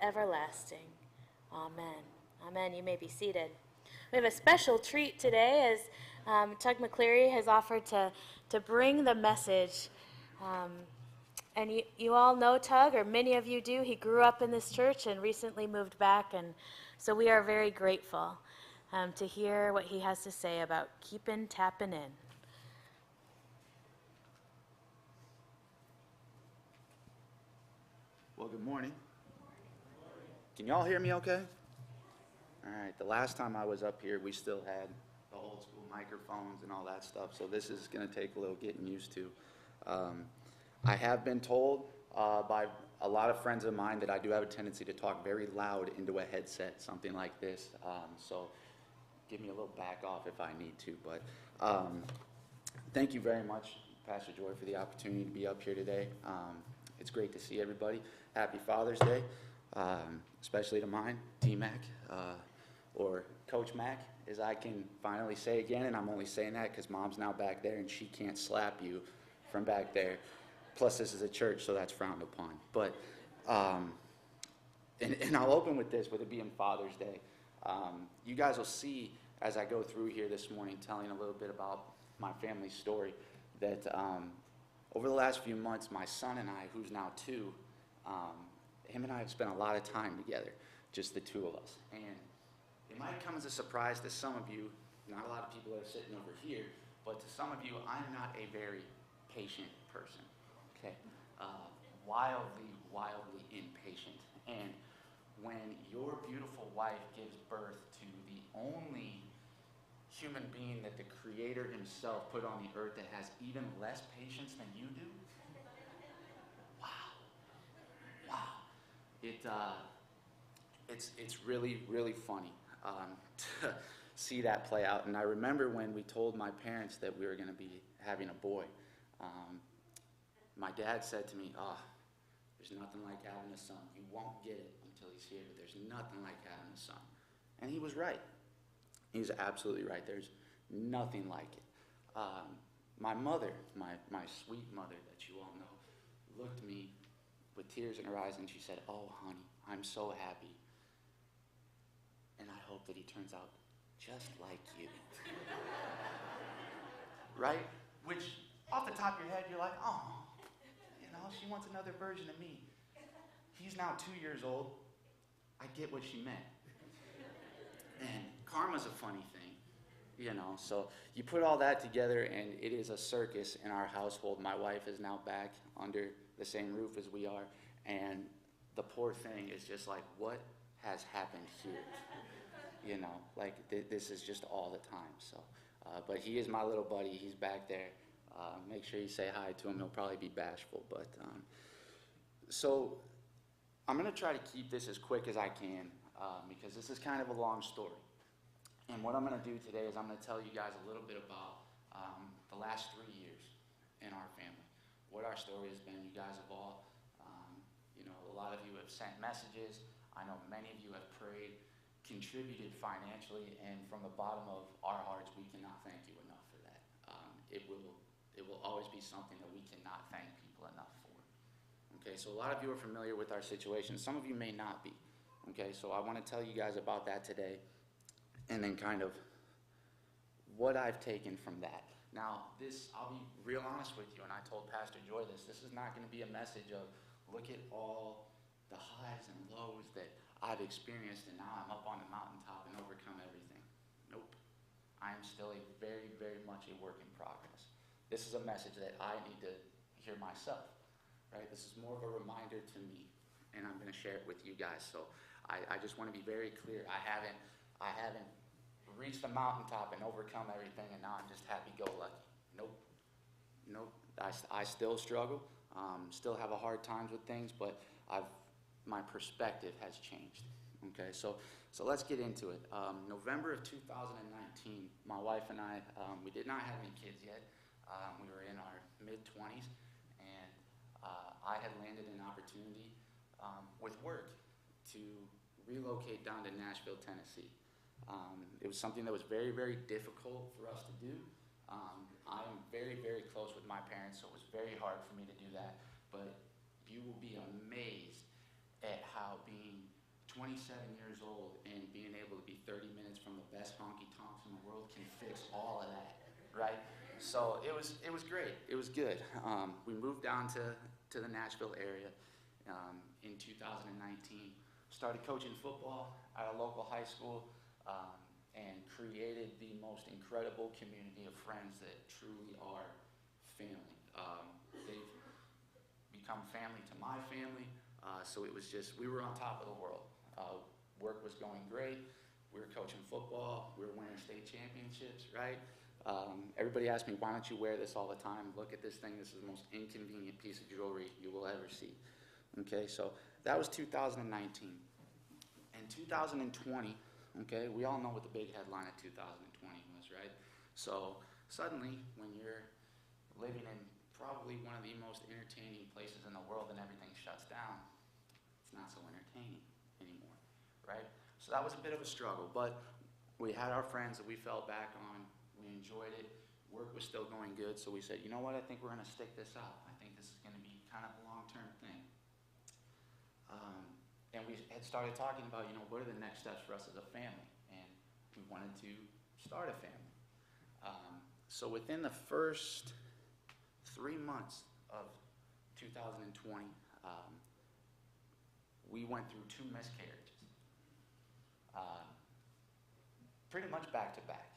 everlasting. Amen. Amen. You may be seated. We have a special treat today as Tug McCleary has offered to bring the message. And you all know Tug, or many of you do. He grew up in this church and recently moved back, and so we are very grateful to hear what he has to say about keeping tapping in. Well, good morning. Can y'all hear me okay? All right, the last time I was up here, we still had the old school microphones and all that stuff, so this is going to take a little getting used to. I have been told by a lot of friends of mine that I do have a tendency to talk very loud into a headset, something like this, so give me a little back off if I need to, but thank you very much, Pastor Joy, for the opportunity to be up here today. It's great to see everybody. Happy Father's Day, especially to mine, T-Mac, or Coach Mac, as I can finally say again, and I'm only saying that because Mom's now back there and she can't slap you from back there. Plus, this is a church, so that's frowned upon. But, and I'll open with this, with it being Father's Day. You guys will see as I go through here this morning, telling a little bit about my family's story, that over the last few months, my son and I, who's now 2, him and I have spent a lot of time together, just the two of us. And it might come as a surprise to some of you, not a lot of people that are sitting over here, but to some of you, I'm not a very patient person, okay? Wildly impatient. And when your beautiful wife gives birth to the only human being that the Creator himself put on the earth that has even less patience than you do, wow. It's really, really funny to see that play out. And I remember when we told my parents that we were going to be having a boy, my dad said to me, there's nothing like having a son. You won't get it until he's here. There's nothing like having a son. And he was right. He was absolutely right. There's nothing like it. My mother, my sweet mother that you all know, looked at me with tears in her eyes and she said, "Oh, honey, I'm so happy. And I hope that he turns out just like you." Right? Which, off the top of your head, you're like, oh, she wants another version of me. He's now 2 years old. I get what she meant. And karma's a funny thing, so you put all that together and it is a circus in our household. My wife is now back under the same roof as we are, and the poor thing is just like, what has happened here? This is just all the time. So, but he is my little buddy. He's back there. Make sure you say hi to him. He'll probably be bashful. But so I'm going to try to keep this as quick as I can because this is kind of a long story. And what I'm going to do today is I'm going to tell you guys a little bit about the last 3 years in our family, what our story has been. You guys have all, a lot of you have sent messages. I know many of you have prayed, contributed financially, and from the bottom of our hearts, we cannot thank you enough for that. It will always be something that we cannot thank people enough for. Okay, so a lot of you are familiar with our situation. Some of you may not be. Okay, so I want to tell you guys about that today, and then kind of what I've taken from that. Now, I'll be real honest with you, and I told Pastor Joy this is not going to be a message of, look at all the highs and lows that I've experienced, and now I'm up on the mountaintop and overcome everything. Nope. I am still a very, very much a work in progress. This is a message that I need to hear myself, right? This is more of a reminder to me, and I'm going to share it with you guys. So I just want to be very clear. I haven't reached the mountaintop and overcome everything, and now I'm just happy-go-lucky. Nope. I still struggle. Still have a hard times with things, but my perspective has changed. Okay, so let's get into it. November of 2019, my wife and I, we did not have any kids yet. We were in our mid-20s, and I had landed an opportunity with work to relocate down to Nashville, Tennessee. It was something that was very, very difficult for us to do. I am very, very close with my parents, so it was very hard for me to do that. But you will be amazed at how being 27 years old and being able to be 30 minutes from the best honky tonks in the world can fix all of that, right? So it was great. It was good. We moved down to the Nashville area in 2019. Started coaching football at a local high school and created the most incredible community of friends that truly are family. They've become family to my family. So it was just, we were on top of the world. Work was going great. We were coaching football. We were winning state championships, right? Everybody asked me, why don't you wear this all the time? Look at this thing. This is the most inconvenient piece of jewelry you will ever see. Okay, so that was 2019. In 2020, okay, we all know what the big headline of 2020 was, right? So suddenly, when you're living in probably one of the most entertaining places in the world and everything shuts down, it's not so entertaining anymore, right? So that was a bit of a struggle, but we had our friends that we fell back on. We enjoyed it. Work was still going good, so we said, you know what, I think we're going to stick this out. I think this is going to be kind of a long-term thing. And we had started talking about, you know, what are the next steps for us as a family? And we wanted to start a family. So within the first 3 months of 2020, we went through 2 miscarriages. Pretty much back to back,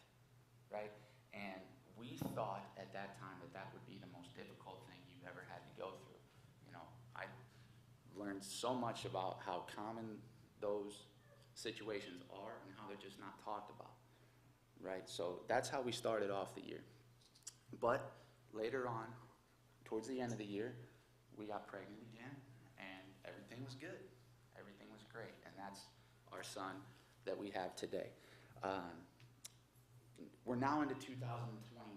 right? And we thought at that time that that would be the most difficult thing you've ever had to go through. You know, I learned so much about how common those situations are and how they're just not talked about, right? So that's how we started off the year. But later on, towards the end of the year, we got pregnant again, and everything was good. Everything was great, and that's our son that we have today. We're now into 2021.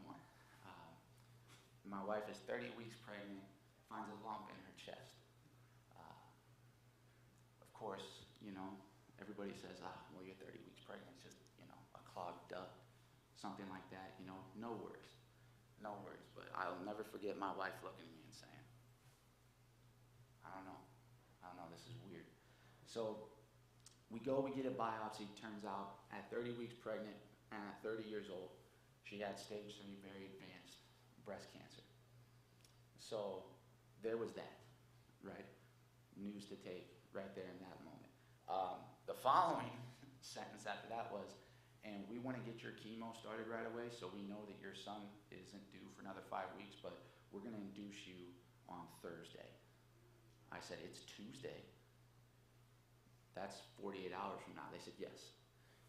My wife is 30 weeks pregnant, finds a lump in her chest. Of course, you know, everybody says, well, you're 30 weeks pregnant, it's just, you know, a clogged duct, something like that, you know, no worries. No worries, but I'll never forget my wife looking at me and saying, I don't know, this is weird. So we get a biopsy. Turns out at 30 weeks pregnant and at 30 years old, she had stage 3 very advanced breast cancer. So there was that, right? News to take right there in that moment. The following sentence after that was, and we want to get your chemo started right away, so we know that your son isn't due for another 5 weeks, but we're going to induce you on Thursday. I said, it's Tuesday. That's 48 hours from now. They said, yes.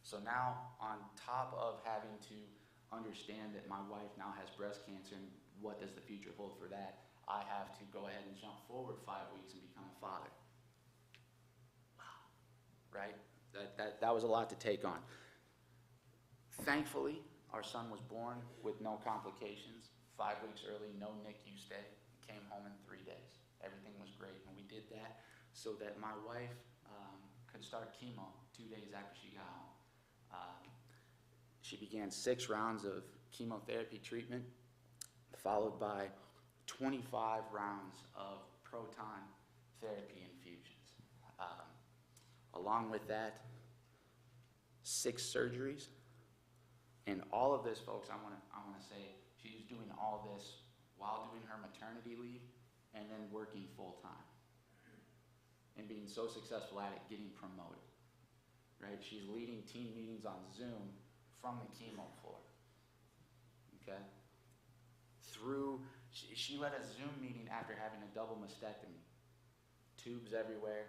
So now, on top of having to understand that my wife now has breast cancer and what does the future hold for that, I have to go ahead and jump forward 5 weeks and become a father. Wow. Right? That was a lot to take on. Thankfully, our son was born with no complications. 5 weeks early, no NICU stay. Came home in 3 days. Everything was great, and we did that so that my wife could start chemo 2 days after she got home. She began 6 rounds of chemotherapy treatment, followed by 25 rounds of proton therapy infusions. Along with that, 6 surgeries. And all of this, folks, I want to say, she's doing all this while doing her maternity leave and then working full-time. And being so successful at it, getting promoted. Right? She's leading team meetings on Zoom from the chemo floor. Okay? She led a Zoom meeting after having a double mastectomy. Tubes everywhere,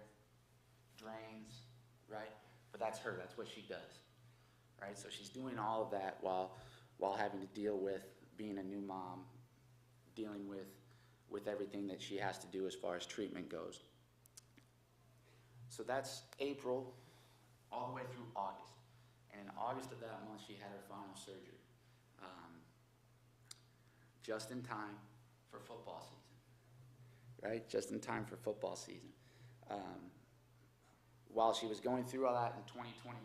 drains, right? But that's her, that's what she does. Right? So she's doing all of that while having to deal with being a new mom, dealing with everything that she has to do as far as treatment goes. So that's April all the way through August. And in August of that month, she had her final surgery. Just in time for football season. Right? Just in time for football season. While she was going through all that in 2021,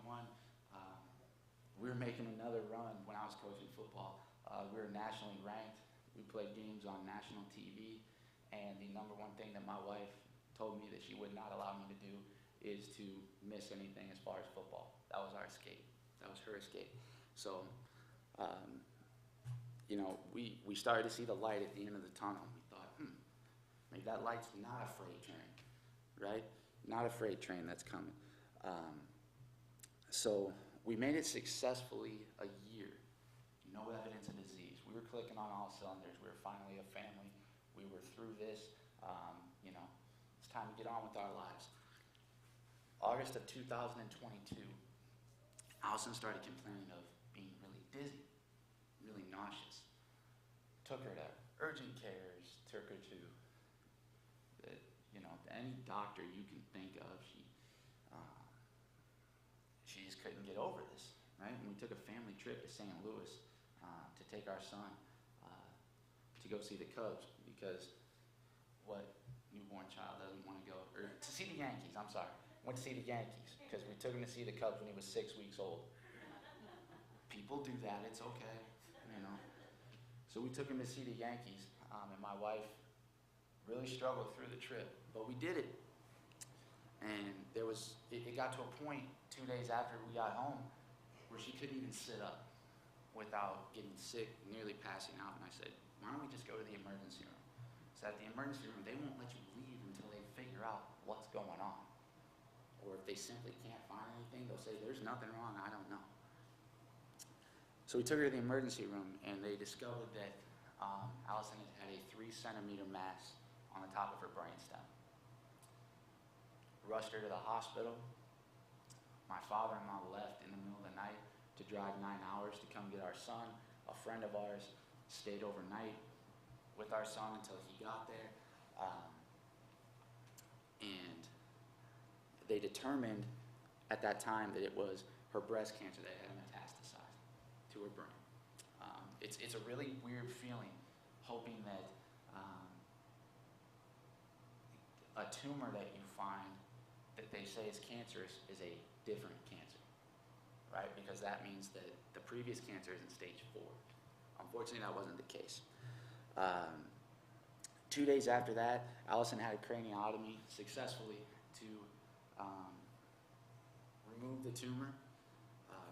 we were making another run when I was coaching football. We were nationally ranked. We played games on national TV. And the #1 thing that my wife told me that she would not allow me to do is to miss anything as far as football. That was our escape. That was her escape. So, we started to see the light at the end of the tunnel. We thought, maybe that light's not a freight train, right? Not a freight train that's coming. So we made it successfully a year. No evidence of disease. We were clicking on all cylinders. We were finally a family. We were through this. It's time to get on with our lives. August of 2022, Allison started complaining of being really dizzy, really nauseous. Took her to urgent cares, took her to any doctor you can think of. She just couldn't get over this, right? And we took a family trip to St. Louis to take our son to go see the Cubs, because what newborn child doesn't want to go, or to see the Yankees, I'm sorry. Went to see the Yankees because we took him to see the Cubs when he was 6 weeks old. People do that, it's okay, So we took him to see the Yankees, and my wife really struggled through the trip, but we did it. And it got to a point 2 days after we got home where she couldn't even sit up without getting sick, nearly passing out. And I said, why don't we just go to the emergency room? So at the emergency room, they won't let you leave until they figure out what's going on. Or if they simply can't find anything, they'll say, there's nothing wrong, I don't know. So we took her to the emergency room, and they discovered that Allison had a 3-centimeter mass on the top of her brainstem. Rushed her to the hospital. My father-in-law left in the middle of the night to drive 9 hours to come get our son. A friend of ours stayed overnight with our son until he got there. And they determined at that time that it was her breast cancer that had metastasized to her brain. It's a really weird feeling, hoping that a tumor that you find that they say is cancerous is a different cancer, right? Because that means that the previous cancer is in stage 4. Unfortunately, that wasn't the case. 2 days after that, Allison had a craniotomy successfully to remove the tumor.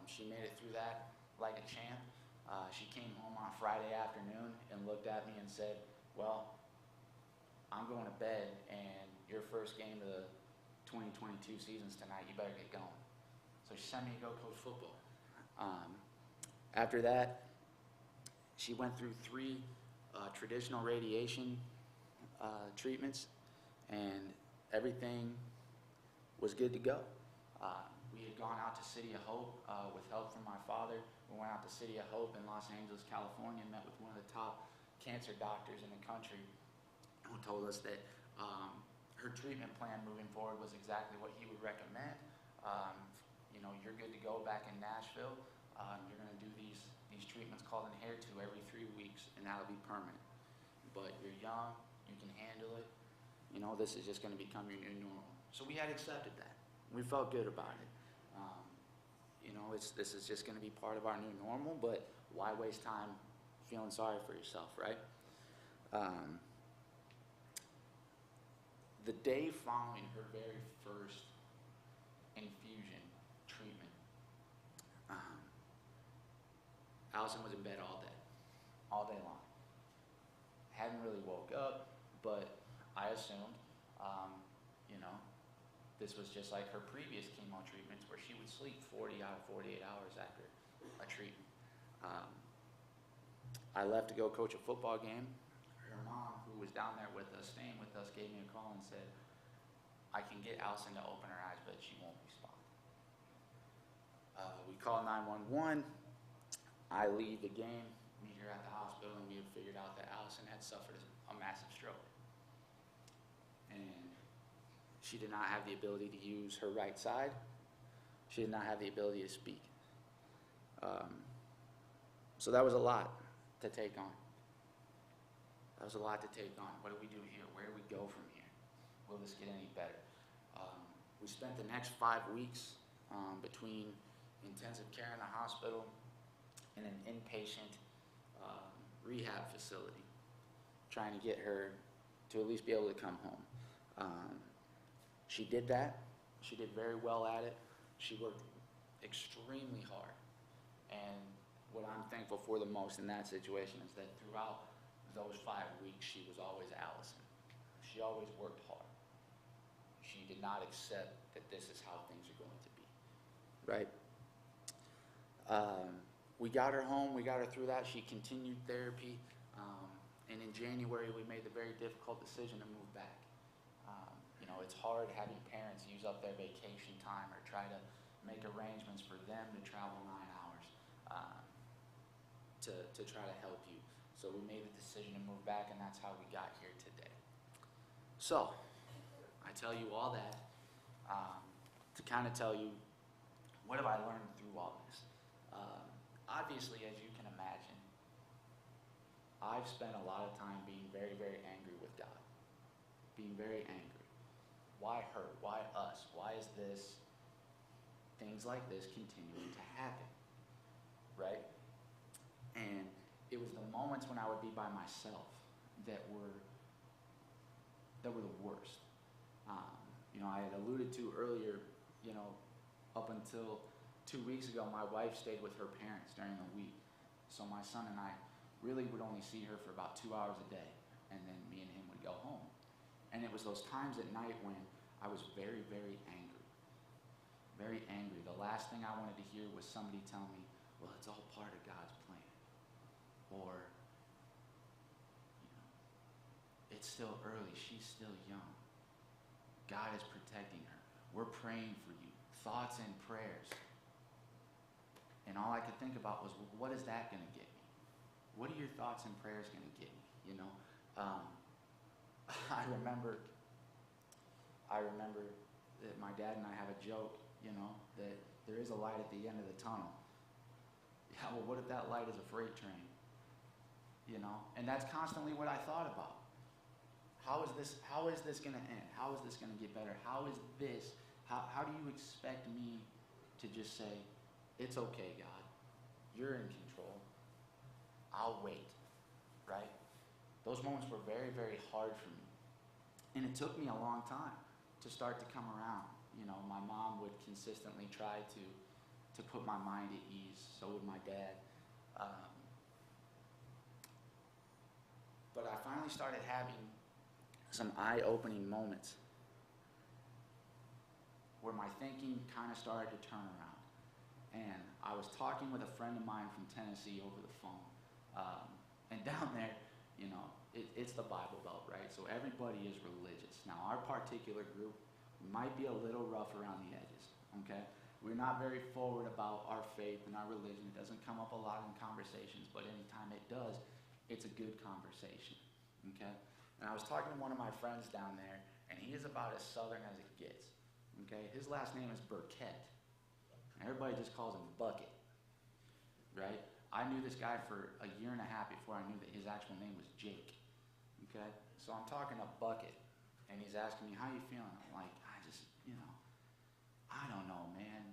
She made it through that like a champ. She came home on a Friday afternoon and looked at me and said, well, I'm going to bed, and your first game of the 2022 season's tonight, you better get going. So she sent me to go coach football. After that, she went through 3 traditional radiation treatments, and everything was good to go. We had gone out to City of Hope with help from my father. We went out to City of Hope in Los Angeles, California, and met with one of the top cancer doctors in the country, who told us that her treatment plan moving forward was exactly what he would recommend. You're good to go back in Nashville. You're going to do these treatments called Enhertu every 3 weeks, and that'll be permanent. But you're young, you can handle it. This is just going to become your new normal. So we had accepted that. We felt good about it. This is just going to be part of our new normal, but why waste time feeling sorry for yourself, right? The day following her very first infusion treatment, Allison was in bed all day long. Hadn't really woke up, but I assumed, this was just like her previous chemo treatments, where she would sleep 40 out of 48 hours after a treatment. I left to go coach a football game. Her mom, who was down there with us, staying with us, gave me a call and said, I can get Allison to open her eyes, but she won't respond. We call 911. I leave the game, meet her at the hospital, and we had figured out that Allison had suffered a massive stroke. And she did not have the ability to use her right side. She did not have the ability to speak. So that was a lot to take on. What do we do here? Where do we go from here? Will this get any better? We spent the next 5 weeks between intensive care in the hospital and an inpatient rehab facility, trying to get her to at least be able to come home. She did that. She did very well at it. She worked extremely hard. And what I'm thankful for the most in that situation is that throughout those 5 weeks, she was always Allison. She always worked hard. She did not accept that this is how things are going to be. Right? We got her home. We got her through that. She continued therapy. And in January, we made the very difficult decision to move back. It's hard having parents use up their vacation time or try to make arrangements for them to travel 9 hours to try to help you. So we made the decision to move back, and that's how we got here today. So, I tell you all that to kind of tell you, what have I learned through all this? Obviously, as you can imagine, I've spent a lot of time being very, very angry with God. Being very angry. Why her? Why us? Why is things like this continuing to happen? Right? And it was the moments when I would be by myself that were the worst. I had alluded to earlier, up until 2 weeks ago, my wife stayed with her parents during the week. So my son and I really would only see her for about 2 hours a day, and then me and him would go home. And it was those times at night when I was very, very angry. Very angry. The last thing I wanted to hear was somebody tell me, well, it's all part of God's plan. Or, it's still early. She's still young. God is protecting her. We're praying for you. Thoughts and prayers. And all I could think about was, well, what is that going to get me? What are your thoughts and prayers going to get me? I remember that my dad and I have a joke, that there is a light at the end of the tunnel. Yeah, well, what if that light is a freight train? And that's constantly what I thought about. How is this going to end? How is this going to get better? How do you expect me to just say, it's okay, God. You're in control. I'll wait, right? Those moments were very, very hard for me. And it took me a long time to start to come around. My mom would consistently try to put my mind at ease. So would my dad. But I finally started having some eye-opening moments where my thinking kind of started to turn around. And I was talking with a friend of mine from Tennessee over the phone. And down there, it's the Bible Belt, right? So everybody is religious. Now, our particular group might be a little rough around the edges, okay? We're not very forward about our faith and our religion. It doesn't come up a lot in conversations, but anytime it does, it's a good conversation, okay? And I was talking to one of my friends down there, and he is about as southern as it gets, okay? His last name is Burkett. Everybody just calls him Bucket, right? I knew this guy for a year and a half before I knew that his actual name was Jake, okay? So I'm talking to Bucket, and he's asking me, how you feeling? I'm like, I don't know, man.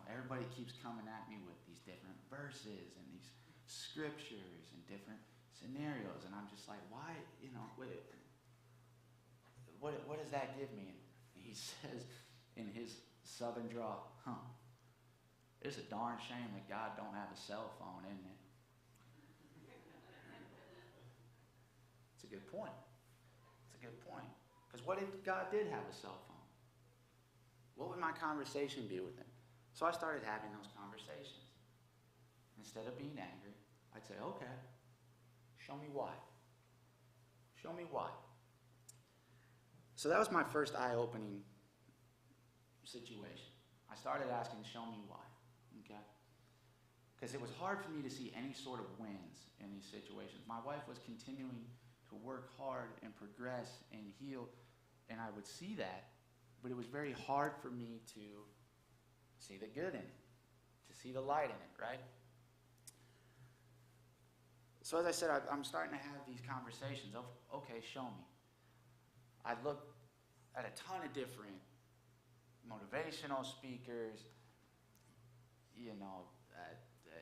Everybody keeps coming at me with these different verses and these scriptures and different scenarios, and I'm just like, why, what does that give me? And he says in his southern drawl, it's a darn shame that God don't have a cell phone, isn't it? It's a good point. It's a good point. Because what if God did have a cell phone? What would my conversation be with him? So I started having those conversations. Instead of being angry, I'd say, okay, show me why. Show me why. So that was my first eye-opening situation. I started asking, show me why. Okay? Because it was hard for me to see any sort of wins in these situations. My wife was continuing to work hard and progress and heal, and I would see that, but it was very hard for me to see the good in it, to see the light in it, right? So as I said, I'm starting to have these conversations of, okay, show me. I looked at a ton of different motivational speakers,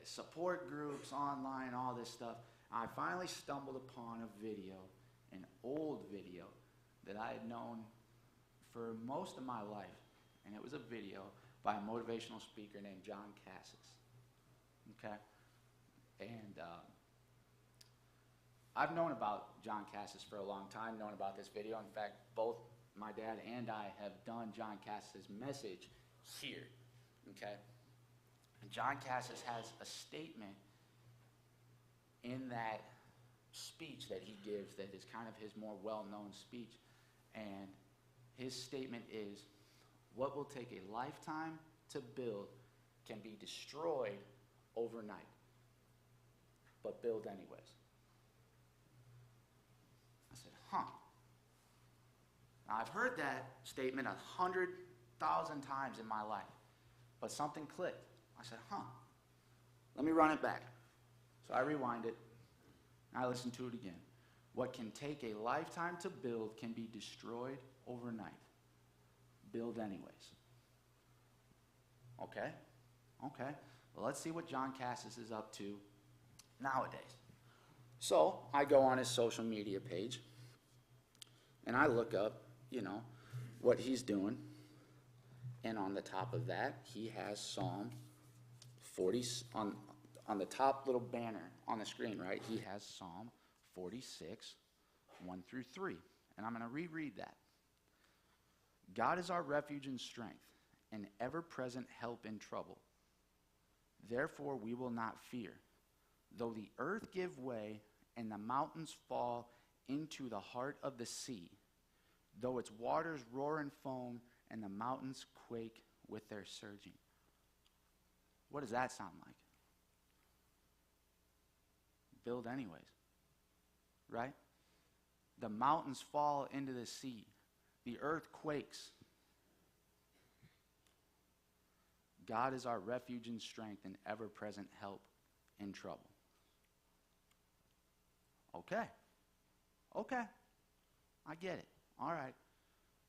support groups online, all this stuff. I finally stumbled upon a video, an old video that I had known for most of my life. and it was a video by a motivational speaker named John Cassis. Okay? And I've known about John Cassis for a long time, known about this video. In fact, both my dad and I have done John Cassis' message here. Okay? And John Cassis has a statement in that speech that he gives that is kind of his more well-known speech. And his statement is, what will take a lifetime to build can be destroyed overnight, but build anyways. I said, huh. Now, I've heard that statement 100,000 times in my life, but something clicked. I said, huh. Let me run it back. So I rewind it, and I listened to it again. What can take a lifetime to build can be destroyed overnight. Build anyways. Okay? Okay. Well, let's see what John Cassis is up to nowadays. So I go on his social media page, and I look up, what he's doing. And on the top of that, he has Psalm 40, on the top little banner on the screen, right? He has Psalm 46, 1 through 3. And I'm going to reread that. God is our refuge and strength, an ever-present help in trouble. Therefore we will not fear, though the earth give way and the mountains fall into the heart of the sea, though its waters roar and foam and the mountains quake with their surging. What does that sound like? Build anyways, right? The mountains fall into the sea. The earth quakes. God is our refuge and strength and ever-present help in trouble. Okay. I get it. All right.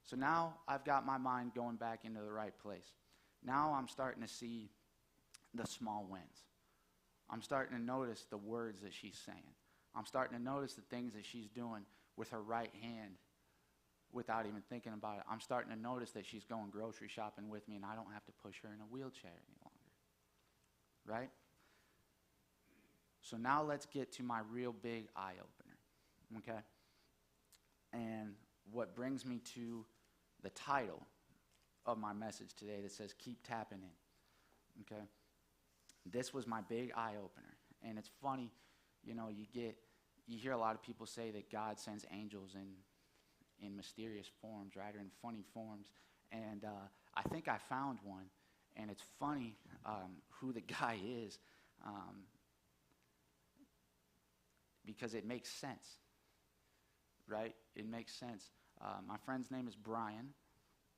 So now I've got my mind going back into the right place. Now I'm starting to see the small wins. I'm starting to notice the words that she's saying. I'm starting to notice the things that she's doing with her right hand without even thinking about it. I'm starting to notice that she's going grocery shopping with me and I don't have to push her in a wheelchair any longer. Right? So now let's get to my real big eye-opener. Okay? And what brings me to the title of my message today that says, Keep Tapping In. Okay? This was my big eye-opener. And it's funny, you hear a lot of people say that God sends angels in mysterious forms, right, or in funny forms. And I think I found one. And it's funny who the guy is because it makes sense, right? It makes sense. My friend's name is Brian,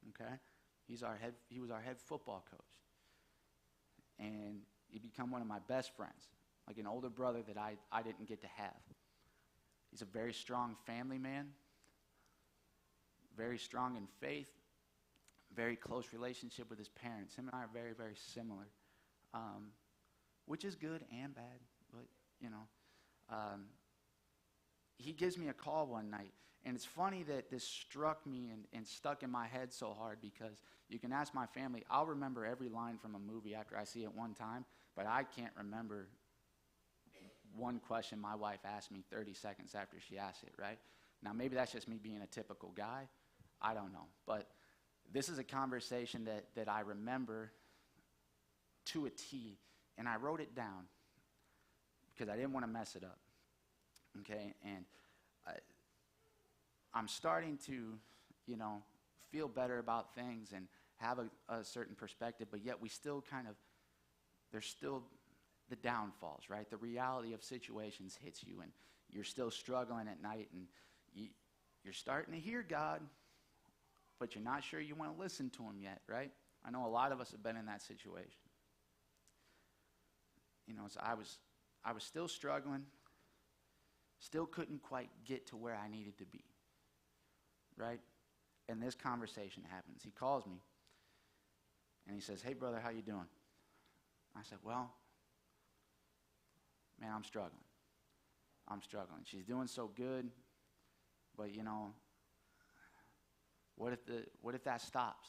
okay? He was our head football coach. And he became one of my best friends, like an older brother that I didn't get to have. He's a very strong family man, very strong in faith, very close relationship with his parents. Him and I are very, very similar, which is good and bad, but, he gives me a call one night, and it's funny that this struck me and stuck in my head so hard because you can ask my family, I'll remember every line from a movie after I see it one time, but I can't remember one question my wife asked me 30 seconds after she asked it, right? Now, maybe that's just me being a typical guy. I don't know. But this is a conversation that I remember to a T, and I wrote it down because I didn't want to mess it up. Okay? And I'm starting to, feel better about things and have a certain perspective, but yet we still there's still the downfalls, right? The reality of situations hits you, and you're still struggling at night, and you're starting to hear God, but you're not sure you want to listen to him yet, right? I know a lot of us have been in that situation. So I was still struggling, still couldn't quite get to where I needed to be, right? And this conversation happens. He calls me, and he says, "Hey, brother, how you doing?" I said, "Well, man, I'm struggling. She's doing so good, but, what if that stops?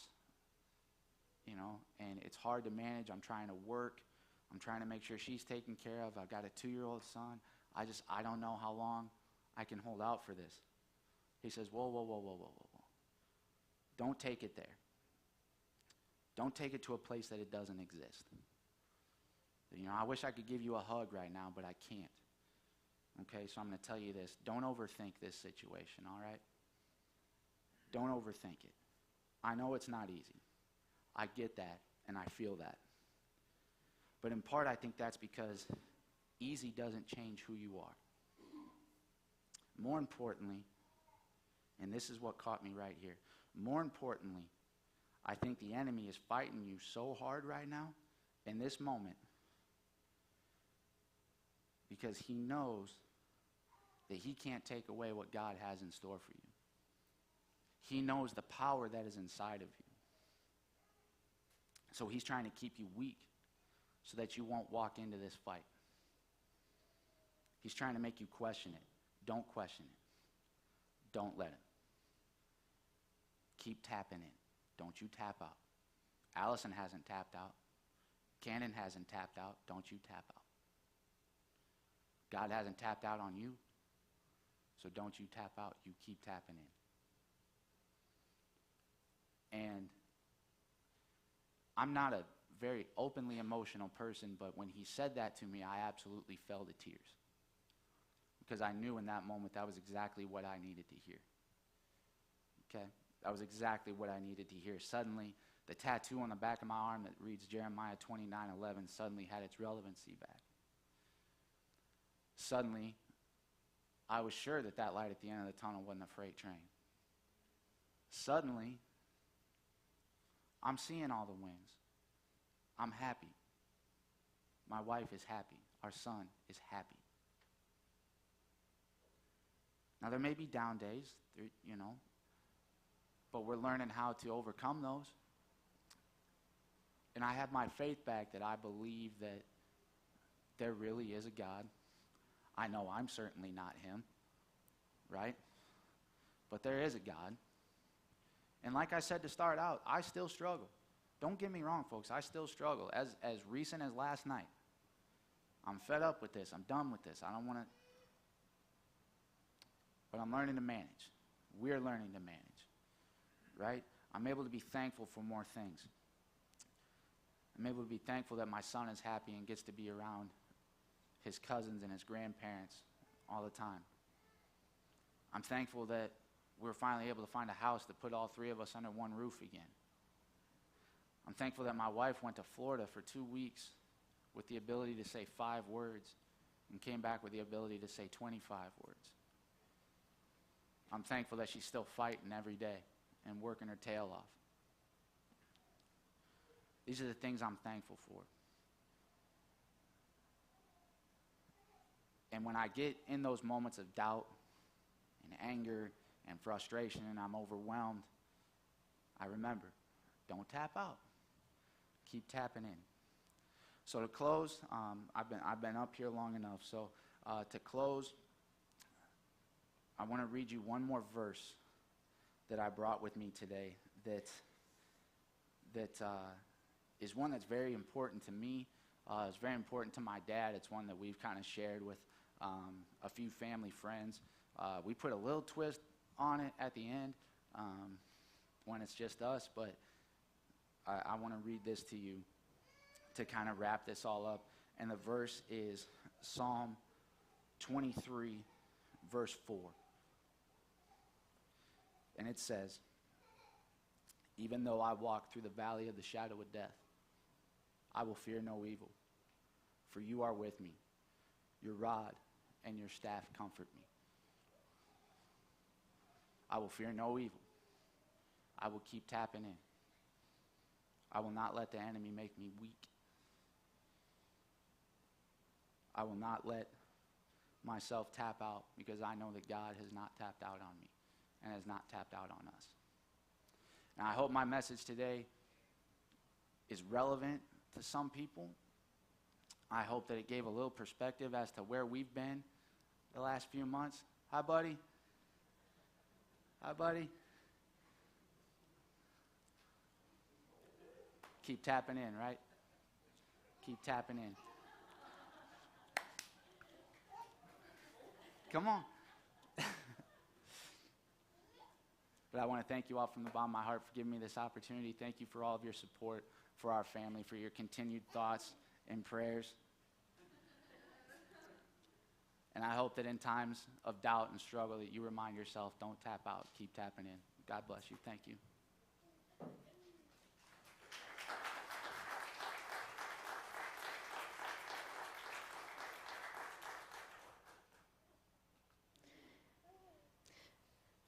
and it's hard to manage. I'm trying to work. I'm trying to make sure she's taken care of. I've got a 2-year-old son. I don't know how long I can hold out for this. He says, whoa, whoa, whoa, whoa, whoa, whoa, whoa. Don't take it there. Don't take it to a place that it doesn't exist. I wish I could give you a hug right now, but I can't. Okay, so I'm going to tell you this. Don't overthink this situation, all right? Don't overthink it. I know it's not easy. I get that, and I feel that. But in part, I think that's because easy doesn't change who you are. More importantly, and this is what caught me right here, more importantly, I think the enemy is fighting you so hard right now, in this moment, because he knows that he can't take away what God has in store for you. He knows the power that is inside of you. So he's trying to keep you weak so that you won't walk into this fight. He's trying to make you question it. Don't question it. Don't let him. Keep tapping in. Don't you tap out. Allison hasn't tapped out. Cannon hasn't tapped out. Don't you tap out. God hasn't tapped out on you, so don't you tap out. You keep tapping in. And I'm not a very openly emotional person, but when he said that to me, I absolutely fell to tears. Because I knew in that moment that was exactly what I needed to hear. Okay? That was exactly what I needed to hear. Suddenly, the tattoo on the back of my arm that reads Jeremiah 29:11 suddenly had its relevancy back. Suddenly, I was sure that that light at the end of the tunnel wasn't a freight train. Suddenly, I'm seeing all the wins. I'm happy. My wife is happy. Our son is happy. Now, there may be down days, but we're learning how to overcome those. And I have my faith back that I believe that there really is a God. I know I'm certainly not him, right? But there is a God. And like I said to start out, I still struggle. Don't get me wrong, folks. I still struggle. As recent as last night, I'm fed up with this. I'm done with this. I don't want to. But I'm learning to manage. We're learning to manage, right? I'm able to be thankful for more things. I'm able to be thankful that my son is happy and gets to be around his cousins and his grandparents all the time. I'm thankful that we're finally able to find a house to put all 3 of us under one roof again. I'm thankful that my wife went to Florida for 2 weeks with the ability to say 5 words and came back with the ability to say 25 words. I'm thankful that she's still fighting every day and working her tail off. These are the things I'm thankful for. And when I get in those moments of doubt and anger and frustration and I'm overwhelmed, I remember, don't tap out. Keep tapping in. So to close, I've been up here long enough. So to close, I want to read you one more verse that I brought with me today that is one that's very important to me. It's very important to my dad. It's one that we've kind of shared with a few family friends. We put a little twist on it at the end when it's just us, but I want to read this to you to kind of wrap this all up. And the verse is Psalm 23, verse 4. And it says, "Even though I walk through the valley of the shadow of death, I will fear no evil, for you are with me. Your rod and your staff comfort me. I will fear no evil. I will keep tapping in. I will not let the enemy make me weak. I will not let myself tap out because I know that God has not tapped out on me and has not tapped out on us." And I hope my message today is relevant to some people. I hope that it gave a little perspective as to where we've been the last few months. Hi, buddy. Hi, buddy. Keep tapping in, right? Keep tapping in. Come on. But I want to thank you all from the bottom of my heart for giving me this opportunity. Thank you for all of your support for our family, for your continued thoughts and prayers. And I hope that in times of doubt and struggle that you remind yourself, don't tap out, keep tapping in. God bless you. Thank you.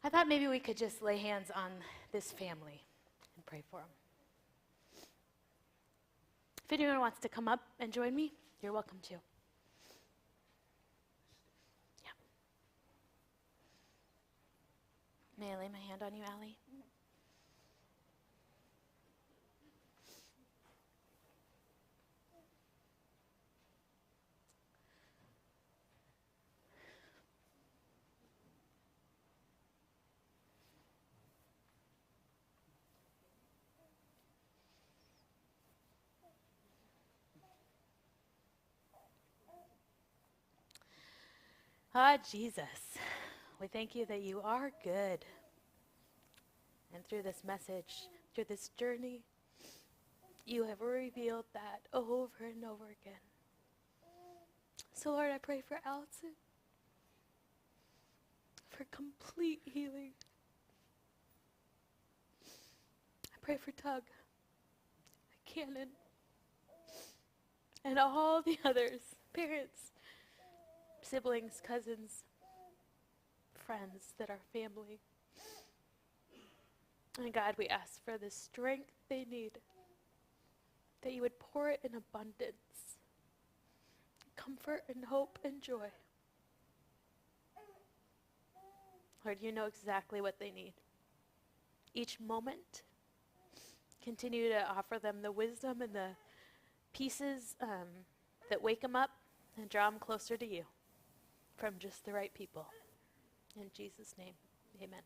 I thought maybe we could just lay hands on this family and pray for them. If anyone wants to come up and join me, you're welcome to. Yeah. May I lay my hand on you, Allie? Ah, Jesus, we thank you that you are good. And through this message, through this journey, you have revealed that over and over again. So, Lord, I pray for Allison, for complete healing. I pray for Tug, Cannon, and all the others, parents, siblings, cousins, friends that are family. And God, we ask for the strength they need, that you would pour it in abundance, comfort and hope and joy. Lord, you know exactly what they need. Each moment, continue to offer them the wisdom and the pieces that wake them up and draw them closer to you from just the right people. In Jesus' name, amen.